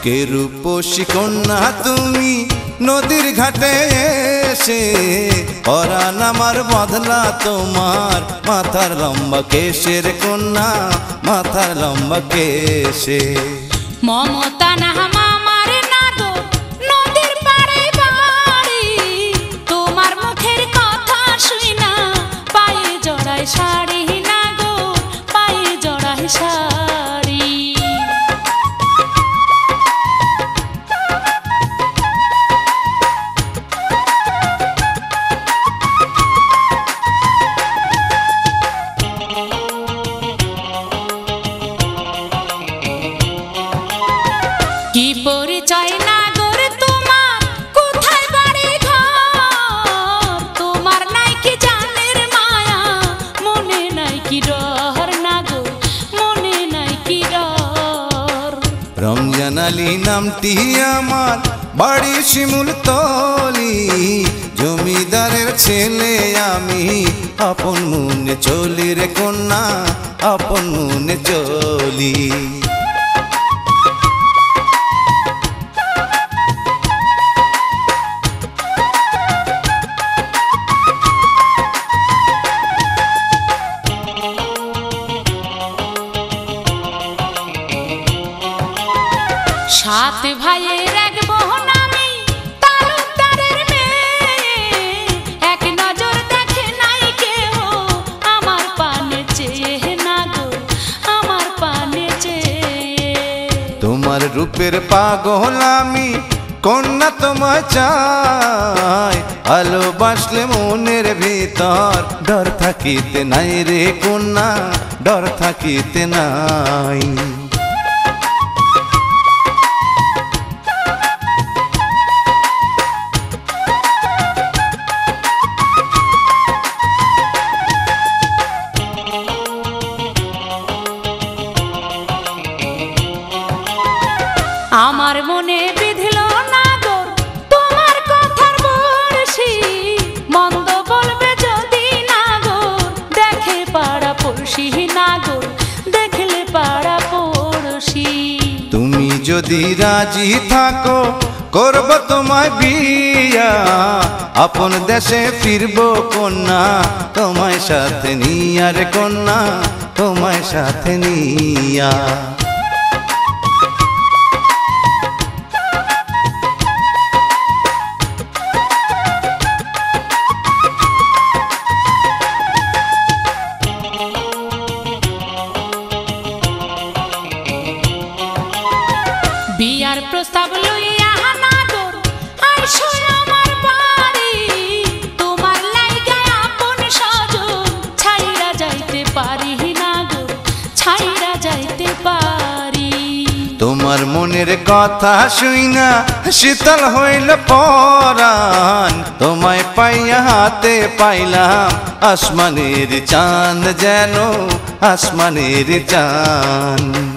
কে রূপসী কন্যা তুমি নদীর ঘাটে এসে পরাণ আমার বদলা তোমার মাথার লম্বা কেশের কন্যা মাথার লম্বা কেশে মমতা না মামার নাগো নদীর পাড়ে বাড়ি তোমার মুখের কথা শুই না পায়ে জড়ায় শাড়ি নাগো পায়ে জড়ায় শাড়ি কি পরিচয় নাগর তোমার কোথায় বাড়ি ঘর তোমার নাই কি জানের মায়া মনে নাই কি ডর নাগো মনে নাই কি ডর রমজান আলী নামটি আমার বাড়ি শিমুলতলি জমিদারের ছেলে আমি আপন মনে চলি রে কন্যা আপন মনে চলি সাত ভাইয়ের এক বোন আমি তালুকদারের মেয়ে এক নজর দেখে নাই কেউ আমার পানে চেয়ে নাগো আমার পানে চেয়ে তোমার রূপের পাগল আমি কন্যা তোমায় চাই ভালোবাসলে মনের ভিতর ডর থাকিতে নাই রে কন্যা ডর থাকিতে নাই আমার মনে বিধিল নাগর তোমার কথার বর্ষি মন্দ বলবে যদি নাগর দেখে পাড়া পড়শি নাগর দেখলে পাড়া পড়শি তুমি যদি রাজি থাকো করব তোমায় বিয়া আপন দেশে ফিরবো কন্যা তোমায় সাথে নিয়া রে কন্যা তোমায় সাথে নিয়া বিয়ার প্রস্তাব লইয়া নাগর আইসো আমার বাড়ি তোমার লাইগা আপন সজন ছাইরা যাইতে পারি নাগর ছাইরা যাইতে পারি তোমার মনের কথা শুইনা শীতল হইল পরাণ তোমায় পাইয়া হাতে পাইলাম আসমানের চাঁদ যেন আসমানের চাঁদ